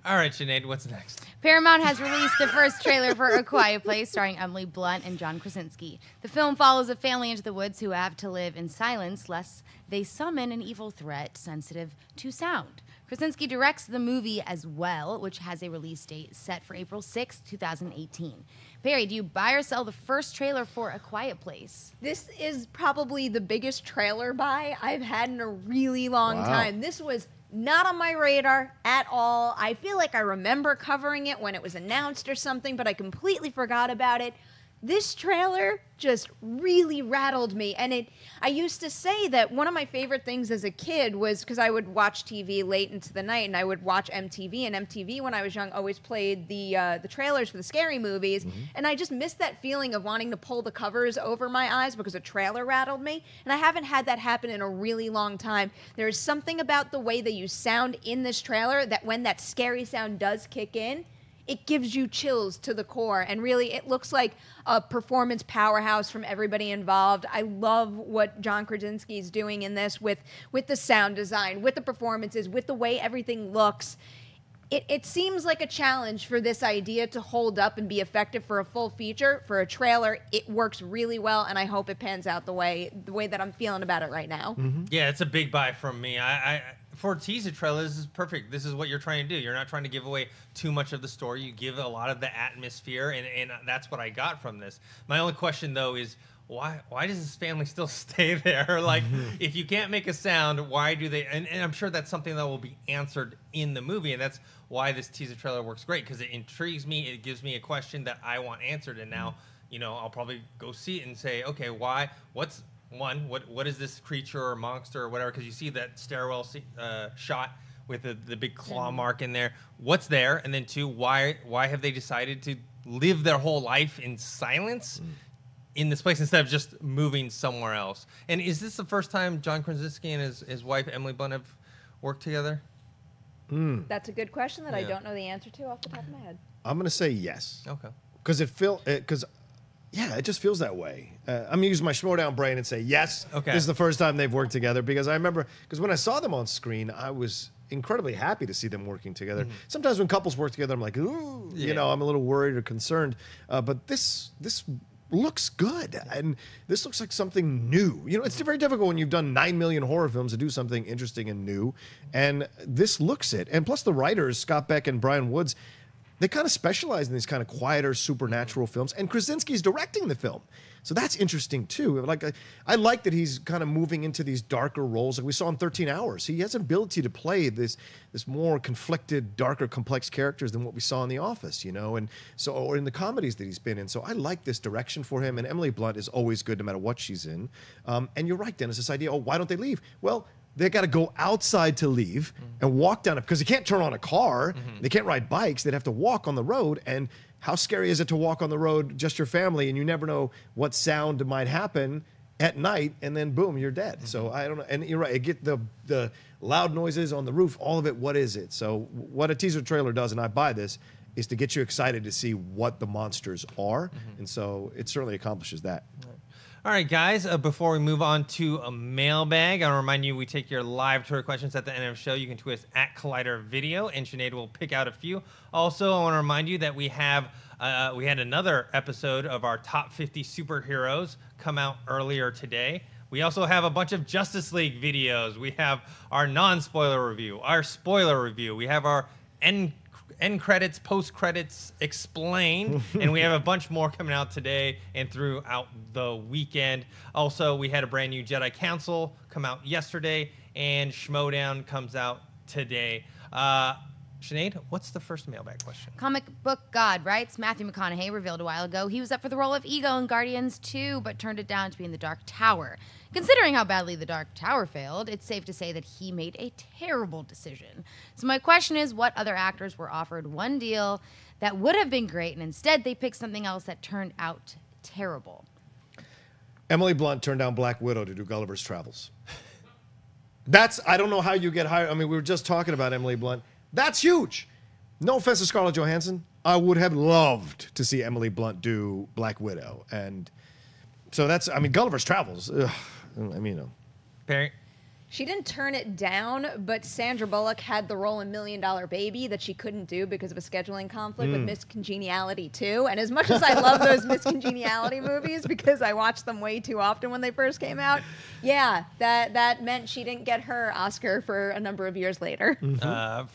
All right, Sinead, what's next? Paramount has released the first trailer for A Quiet Place, starring Emily Blunt and John Krasinski. The film follows a family into the woods who have to live in silence lest they summon an evil threat sensitive to sound. Krasinski directs the movie as well, which has a release date set for April 6, 2018. Perri, do you buy or sell the first trailer for A Quiet Place? This is probably the biggest trailer buy I've had in a really long time. This was not on my radar at all. I feel like I remember covering it when it was announced or something, but I completely forgot about it. This trailer just really rattled me. And I used to say that one of my favorite things as a kid was, because I would watch TV late into the night, and I would watch MTV, and MTV when I was young always played the trailers for the scary movies, and I just missed that feeling of wanting to pull the covers over my eyes because a trailer rattled me, and I haven't had that happen in a really long time. There is something about the way that you sound in this trailer that when that scary sound does kick in, it gives you chills to the core, and really it looks like a performance powerhouse from everybody involved. I love what John Krasinski is doing in this with the sound design, with the performances, with the way everything looks. It seems like a challenge for this idea to hold up and be effective for a full feature. For a trailer, it works really well, and I hope it pans out the way that I'm feeling about it right now. Yeah, it's a big buy from me. For a teaser trailer, this is perfect. This is what you're trying to do. You're not trying to give away too much of the story. You give a lot of the atmosphere, and that's what I got from this. My only question, though, is why does this family still stay there? Like, if you can't make a sound, why do they? And I'm sure that's something that will be answered in the movie, and that's why this teaser trailer works great, because it intrigues me. It gives me a question that I want answered, and now, I'll probably go see it and say, okay, why? What is this creature or monster or whatever? Because you see that stairwell shot with the big claw mark in there. What's there? And then two, why have they decided to live their whole life in silence in this place instead of just moving somewhere else? And is this the first time John Krasinski and his wife Emily Blunt have worked together? That's a good question that I don't know the answer to off the top of my head. I'm going to say yes. Okay. Because it just feels that way. I'm going to use my Schmodown brain and say, yes, okay, this is the first time they've worked together. Because I remember, when I saw them on screen, I was incredibly happy to see them working together. Sometimes when couples work together, I'm like, ooh, I'm a little worried or concerned. But this looks good. And this looks like something new. It's very difficult when you've done 9 million horror films to do something interesting and new. And this looks it. And plus the writers, Scott Beck and Brian Woods, they kind of specialize in these kind of quieter supernatural films, and Krasinski's directing the film. So that's interesting too. I like that he's kind of moving into these darker roles. Like we saw in 13 Hours. He has an ability to play this more conflicted, darker, complex characters than what we saw in The Office, or in the comedies that he's been in. So I like this direction for him, and Emily Blunt is always good no matter what she's in. And you're right, Dennis, this idea, why don't they leave? Well, they got to go outside to leave and walk down it because they can't turn on a car. They can't ride bikes. They'd have to walk on the road. And how scary is it to walk on the road, just your family, and you never know what sound might happen at night, and then boom, you're dead. So I don't know. And you're right. You get the loud noises on the roof, all of it. What is it? So what a teaser trailer does, and I buy this, is to get you excited to see what the monsters are. And so it certainly accomplishes that. All right, guys, before we move on to a mailbag, I want to remind you we take your live Twitter questions at the end of the show. You can tweet us at Collider Video, and Sinead will pick out a few. Also, I want to remind you that we had another episode of our Top 50 Superheroes come out earlier today. We also have a bunch of Justice League videos. We have our non-spoiler review, our spoiler review. We have our end credits, post credits explained, and we have a bunch more coming out today and throughout the weekend. Also, we had a brand new Jedi Council come out yesterday, and Schmodown comes out today. Sinead, what's the first mailbag question? Comic Book God writes, Matthew McConaughey revealed a while ago he was up for the role of Ego in Guardians 2, but turned it down to be in The Dark Tower. Considering how badly The Dark Tower failed, it's safe to say that he made a terrible decision. So my question is, what other actors were offered one deal that would have been great, and instead they picked something else that turned out terrible? Emily Blunt turned down Black Widow to do Gulliver's Travels. I don't know how you get hired. I mean, we were just talking about Emily Blunt. That's huge. No offense to Scarlett Johansson. I would have loved to see Emily Blunt do Black Widow. And so Gulliver's Travels. Perri? She didn't turn it down, but Sandra Bullock had the role in $1 Million Baby that she couldn't do because of a scheduling conflict with Miss Congeniality 2. And as much as I love those Miss Congeniality movies because I watched them way too often when they first came out, yeah, that meant she didn't get her Oscar for a number of years later.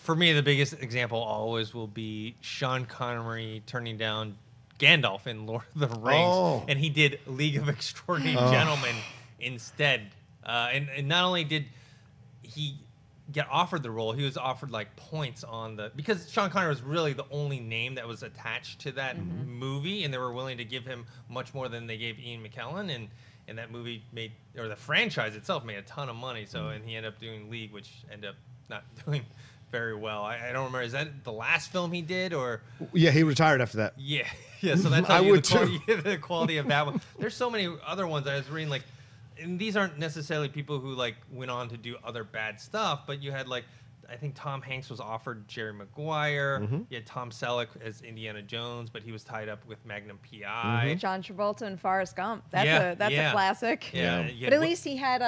For me, the biggest example always will be Sean Connery turning down Gandalf in Lord of the Rings, and he did League of Extraordinary Gentlemen instead. And not only did he get offered the role, he was offered like points on because Sean Connery was really the only name that was attached to that movie, and they were willing to give him much more than they gave Ian McKellen, and that movie the franchise itself made a ton of money. So and he ended up doing League, which ended up not doing very well. I don't remember. Is that the last film he did, or? Yeah, he retired after that. Yeah. So that's how the quality of that one. There's so many other ones I was reading, like. And these aren't necessarily people who like went on to do other bad stuff, but you had like, I think Tom Hanks was offered Jerry Maguire. You had Tom Selleck as Indiana Jones, but he was tied up with Magnum PI. John Travolta and Forrest Gump. That's a classic. Yeah. But at least he had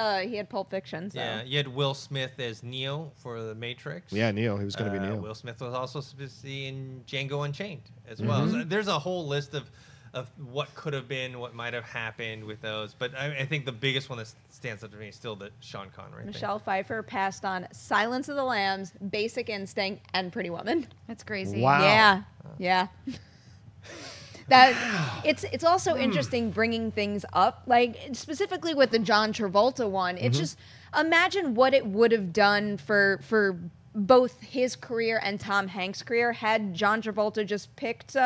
Pulp Fiction. So. Yeah, you had Will Smith as Neo for The Matrix. Yeah, Neo. He was going to be Neo. Will Smith was also supposed to be in Django Unchained as well. So there's a whole list of what could have been, what might have happened with those. But I think the biggest one that stands up to me is still the Sean Connery thing. Michelle Pfeiffer passed on Silence of the Lambs, Basic Instinct, and Pretty Woman. That's crazy. Wow. Yeah. It's also interesting bringing things up, like specifically with the John Travolta one. It's just imagine what it would have done for both his career and Tom Hanks' career had John Travolta just picked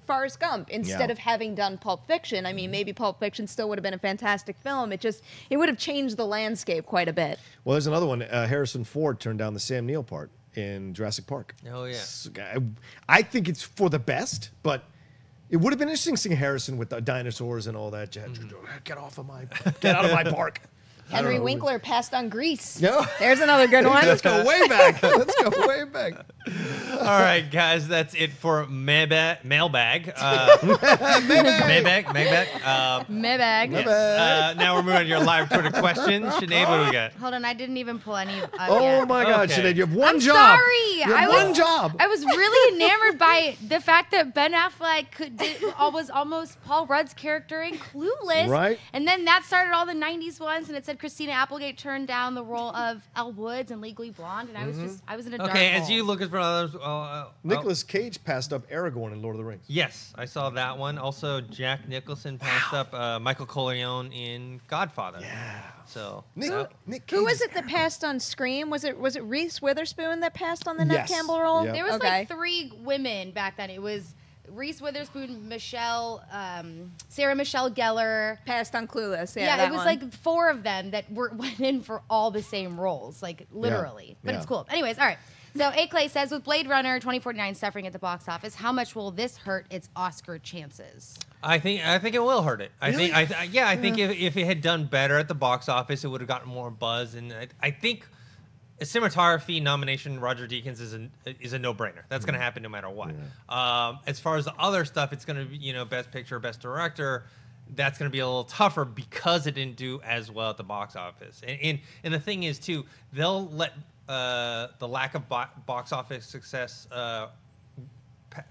Forrest Gump instead of having done Pulp Fiction. I mean, maybe Pulp Fiction still would have been a fantastic film. It would have changed the landscape quite a bit. Well, there's another one. Harrison Ford turned down the Sam Neill part in Jurassic Park. Oh, yeah. I think it's for the best, but it would have been interesting seeing Harrison with the dinosaurs and all that. Get out of my park. Henry Winkler passed on Grease. No. There's another good one. Let's go way back. All right, guys, that's it for mailbag. Mailbag. Yes. Now we're moving to your live Twitter questions. Sinead, what do we got? Hold on, I didn't even pull any. Oh my God, Okay. Sinead, you have one I'm job. sorry. You have one job. I was really enamored by the fact that Ben Affleck was almost Paul Rudd's character in Clueless. Right. And then that started all the 90s ones, and it said Christina Applegate turned down the role of Elle Woods in Legally Blonde, and I was in a dark Okay, hole. as you look for others, Nicolas Cage passed up Aragorn in Lord of the Rings. yes, I saw that one. Also, Jack Nicholson passed up Michael Corleone in Godfather. Yeah. So Nick Who was Cage it that passed on Scream? Was it Reese Witherspoon that passed on the Neve Yes. Campbell role? Yep. There was Okay. like 3 women back then. It was Reese Witherspoon, Sarah Michelle Gellar. Passed on Clueless. Yeah, that it was one. like 4 of them that went in for all the same roles, like literally. But it's cool. Anyways, all right. So A. Clay says, with Blade Runner 2049 suffering at the box office, how much will this hurt its Oscar chances? I think it will hurt it. I think if it had done better at the box office, it would have gotten more buzz. And I think a cinematography nomination, Roger Deakins is a no-brainer. That's going to happen no matter what. As far as the other stuff, it's going to be Best Picture, Best Director. That's going to be a little tougher because it didn't do as well at the box office. And the thing is too, they'll let the lack of box office success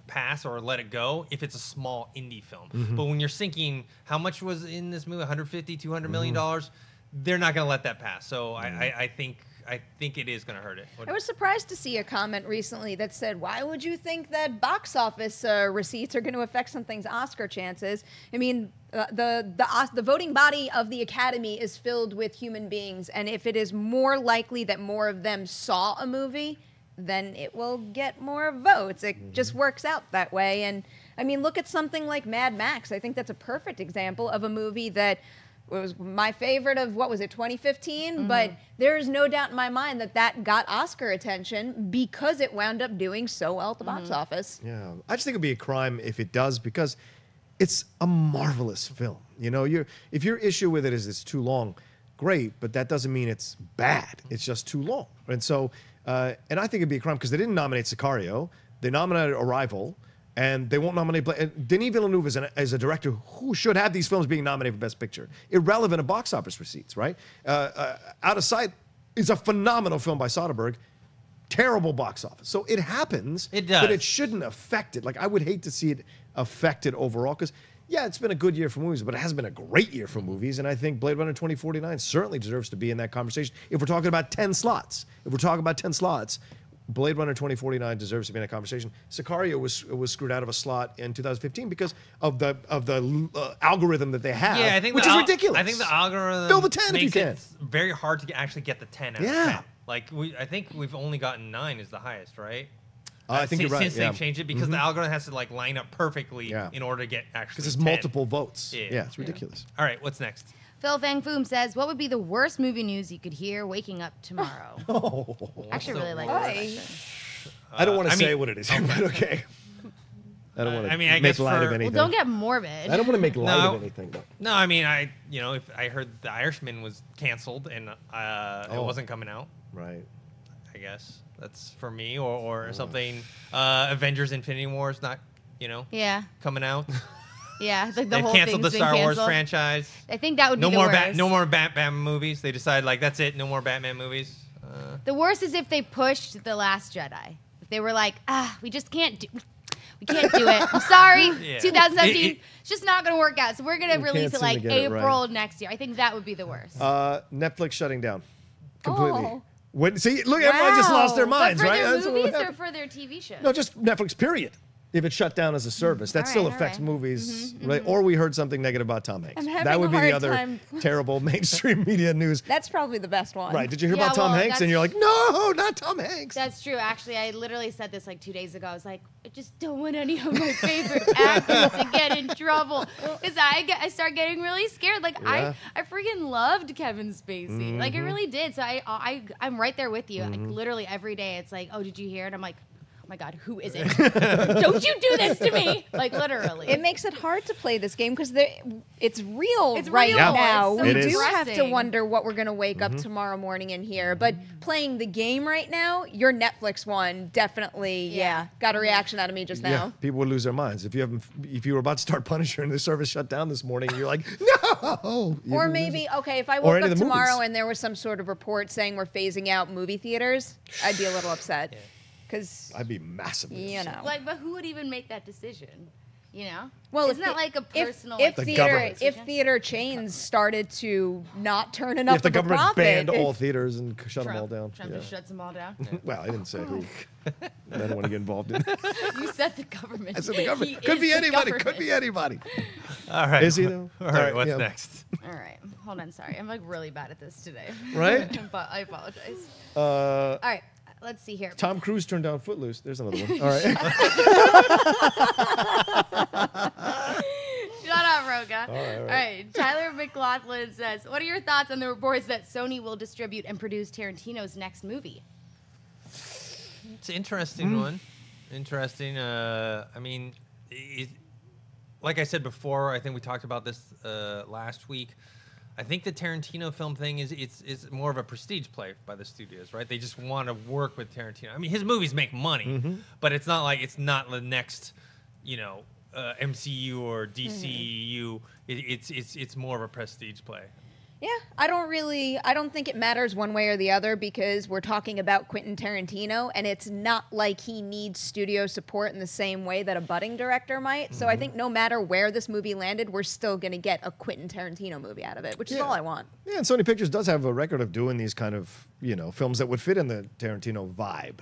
pass or let it go if it's a small indie film. But when you're sinking, how much was in this movie? $150-200 million. They're not going to let that pass. So I think it is going to hurt it. I was surprised to see a comment recently that said, why would you think that box office receipts are going to affect something's Oscar chances? I mean, the voting body of the Academy is filled with human beings, and if it is more likely that more of them saw a movie, then it will get more votes. It just works out that way. And I mean, look at something like Mad Max. I think that's a perfect example of a movie that was my favorite of, 2015? But there is no doubt in my mind that got Oscar attention because it wound up doing so well at the box office. Yeah, I just think it'd be a crime if it does, because it's a marvelous film. If your issue with it is it's too long, great, but that doesn't mean it's bad. It's just too long. And so, and I think it'd be a crime because they didn't nominate Sicario, they nominated Arrival, and they won't nominate Denis Villeneuve as a director who should have these films being nominated for Best Picture. Irrelevant of box office receipts, right? Out of sight, is a phenomenal film by Soderbergh. Terrible box office. So it happens. It does. But it shouldn't affect it. Like, I would hate to see it affect it overall because, yeah, it's been a good year for movies, but it hasn't been a great year for movies. And I think Blade Runner 2049 certainly deserves to be in that conversation. If we're talking about 10 slots, Blade Runner 2049 deserves to be in that conversation. Sicario was screwed out of a slot in 2015 because of the algorithm that they have, Yeah, I think which is ridiculous. I think the algorithm Fill the 10 if you makes can. it very hard to actually get the 10 out of 10. Like, I think we've only gotten 9 is the highest, right? I think you're right. Since they've changed it, because the algorithm has to like line up perfectly Yeah. in order to get actually Because it's 10. multiple votes. Yeah. Yeah, it's ridiculous. All right, what's next? Phil Fang Foom says, what would be the worst movie news you could hear waking up tomorrow? I actually really like this question. I don't want to I say mean- what it is, but okay. I don't want to I mean, I make guess light of for- anything. Well, don't get morbid. I don't want to make light No. of anything. But. No, I mean, if I heard The Irishman was canceled and it wasn't coming out, Right. I guess that's for me, or something. Avengers: Infinity War is not, Yeah. coming out. Yeah. The They've whole canceled the thing's been Star Wars canceled. franchise. I think that would be No the more worst. no more Batman movies. They decide like that's it. No more Batman movies. The worst is if they pushed The Last Jedi. If they were like, we just can't do we can't do it. I'm sorry. Yeah. 2017, it's just not going to work out. So we're going to release can't it seem to like get it right. April next year. I think that would be the worst. Netflix shutting down completely. Oh. When, see, look, everyone just lost their But minds, for right? their That's what movies or happened. for their TV shows? No, just Netflix, period. If it's shut down as a service, that All still right, all affects right. movies, right? Or we heard something negative about Tom Hanks. I'm having That would a be the hard other time. terrible mainstream media news. That's probably the best one. Right? Did you hear Yeah, about Tom well, Hanks? And that's- you're like, no, not Tom Hanks. That's true. Actually, I literally said this like 2 days ago. I was like, I just don't want any of my favorite actors to get in trouble because I start getting really scared. Like Yeah. I freaking loved Kevin Spacey. Like I really did. So I'm right there with you. Like literally every day, it's like, oh, did you hear it? I'm like, oh my God, who is it? Don't you do this to me? Like literally. It makes it hard to play this game because it's real It's right real. now. It's so We It is. do have to depressing. wonder what we're going to wake up tomorrow morning and hear. But playing the game right now, your Netflix one definitely, got a reaction out of me just Yeah, now. people would lose their minds if you were about to start Punisher and the service shut down this morning. And you're like, no. You Or would lose maybe, it. okay, if I Or woke any up of the tomorrow movies. and there was some sort of report saying we're phasing out movie theaters, I'd be a little upset. Because, I'd be massively upset. Like, but who would even make that decision? You know? well, isn't that like a personal? if The theater government. if theater chains stared to not turn enough If the of a government profit, banned all theaters and shut them all down. Trump Yeah. just shuts them all down. Well, I didn't say who. I don't want to get involved in it. You said the government. I said the He government. Could is be the anybody. Could government. be anybody. All right. Is he, though? All All right. right, What's yeah. next? All right, hold on. Sorry, I'm like really bad at this today. Right? But I apologize. Uh, All right, let's see here. Tom Cruise turned down Footloose. There's another one. All right. Shut up, Rocha. all right. All right. Tyler McLaughlin says, "What are your thoughts on the reports that Sony will distribute and produce Tarantino's next movie?" It's an interesting one. Interesting. I mean, like I said before, I think we talked about this last week. I think the Tarantino film thing is more of a prestige play by the studios, right? They just want to work with Tarantino. I mean, his movies make money, but it's not like it's not the next, MCU or DCU. It's more of a prestige play. Yeah, I don't think it matters one way or the other because we're talking about Quentin Tarantino and it's not like he needs studio support in the same way that a budding director might. So I think no matter where this movie landed, we're still going to get a Quentin Tarantino movie out of it, which is all I want. Yeah, and Sony Pictures does have a record of doing these kind of, films that would fit in the Tarantino vibe.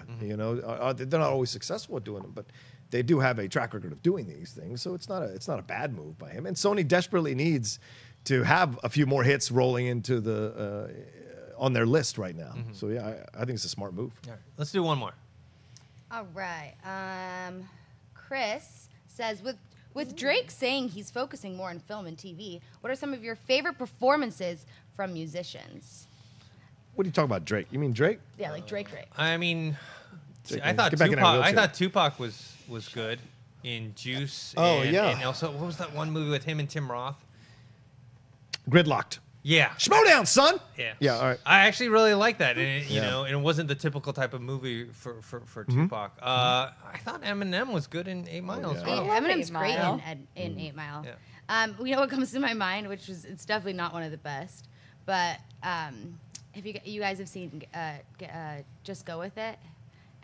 They're not always successful at doing them, but they do have a track record of doing these things. So it's not a bad move by him. And Sony desperately needs to have a few more hits rolling into the on their list right now. So yeah, I think it's a smart move. All right, let's do one more. All right. Chris says, with Drake saying he's focusing more on film and TV, what are some of your favorite performances from musicians? What are you talking about, Drake? You mean Drake? Yeah, like Drake. I mean, Drake, I thought get back in that Tupac. I wheelchair. thought Tupac was good in Juice. Oh, and, yeah. And also, what was that one movie with him and Tim Roth? Gridlocked. Yeah. Schmodown, son. Yeah. Yeah, all right. I actually really like that, and it, Yeah. and it wasn't the typical type of movie for Tupac. I thought Eminem was good in 8 Mile as yeah. well. love Eminem's 8 great Mile. in 8 Mile. Yeah. You know what comes to my mind, which is it's definitely not one of the best, but If you guys have seen Just Go With It,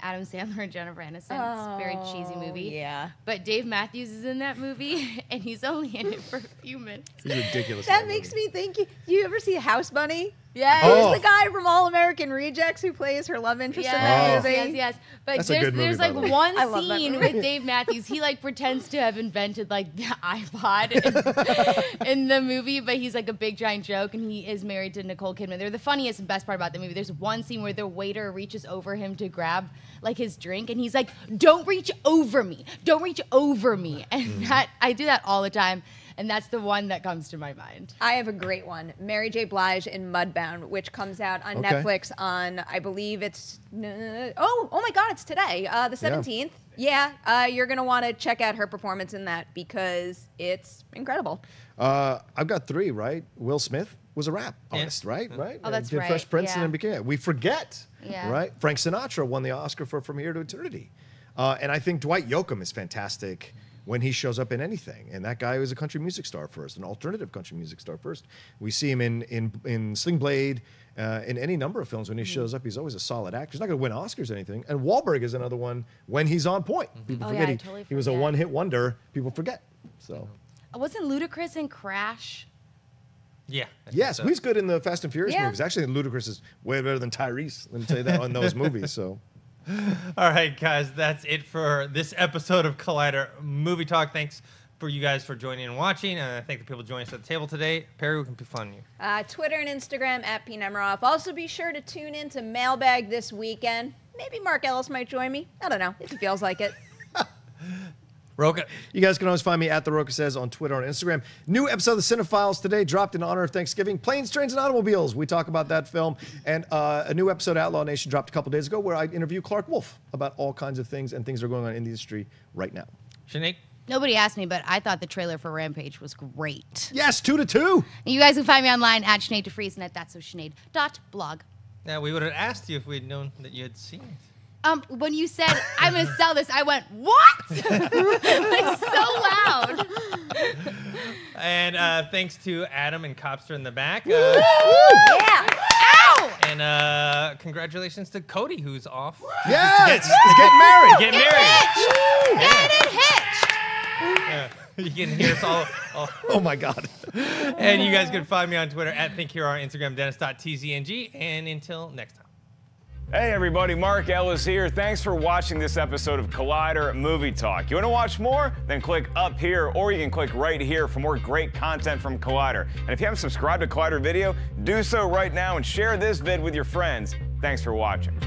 Adam Sandler and Jennifer Aniston. Very cheesy movie. Yeah. But Dave Matthews is in that movie, and he's only in it for a few minutes. He's ridiculous. That makes me think. You ever see House Bunny? Yeah. Oh. He's the guy from All American Rejects who plays her love interest in that movie. Yes. But That's a good movie, there's by like the way. one I love that scene movie. with Dave Matthews. He like pretends to have invented like the iPod in the movie, but he's like a big giant joke, and he is married to Nichole Kidman. They're the funniest and best part about the movie. There's one scene where the waiter reaches over him to grab like his drink, and he's like, "Don't reach over me! Don't reach over me!" And that I do that all the time. And that's the one that comes to my mind. I have a great one. Mary J. Blige in Mudbound, which comes out on Okay. Netflix on, I believe it's, oh my God, it's today, the 17th. Yeah, you're going to want to check out her performance in that because it's incredible. I've got 3, right? Will Smith was a rap artist, right? Right? Oh, that's Did right, Fresh Prince yeah. and then became. We forget, Yeah. right? Frank Sinatra won the Oscar for From Here to Eternity. And I think Dwight Yoakam is fantastic when he shows up in anything. And that guy was a country music star first, an alternative country music star first. We see him in Sling Blade, in any number of films. When he shows up, he's always a solid actor. He's not going to win Oscars or anything. And Wahlberg is another one when he's on point. People Oh, forget yeah, I totally he was a forget. one-hit wonder. People forget. So, Wasn't Ludacris in Crash? Yeah. I think yes, so. he's good in the Fast and Furious Yeah. movies. Actually, Ludacris is way better than Tyrese. Let me tell you that on those movies. So. All right, guys, that's it for this episode of Collider Movie Talk. Thanks for you guys for joining and watching. And I thank the people joining us at the table today. Perri, we can find you. Twitter and Instagram at P. Nemiroff. Also be sure to tune in to Mailbag this weekend. Maybe Mark Ellis might join me. I don't know if he feels like it. Rocha. You guys can always find me at The Rocha Says on Twitter and Instagram. New episode of the Cinephiles today, dropped in honor of Thanksgiving. Planes, Trains, and Automobiles. We talk about that film. And a new episode of Outlaw Nation dropped a couple days ago where I interview Clark Wolf about all kinds of things and things that are going on in the industry right now. Sinead. Nobody asked me, but I thought the trailer for Rampage was great. Yes, 2-2. You guys can find me online at Sinead DeVries and at that'sosinead.blog. Now, we would have asked you if we'd known that you had seen it. When you said, I'm going to sell this, I went, what? Like, so loud. And thanks to Adam and Copster in the back. Yeah. Ow! And congratulations to Cody, who's off. Yes, he's getting married. Get married. Get it hitched. You can hear us all. Oh, my God. And you guys can find me on Twitter at ThinkHero, on Instagram, Dennis.tzng. And until next time. Hey everybody, Mark Ellis here. Thanks for watching this episode of Collider Movie Talk. You want to watch more? Then click up here, or you can click right here for more great content from Collider. And if you haven't subscribed to Collider Video, do so right now and share this vid with your friends. Thanks for watching.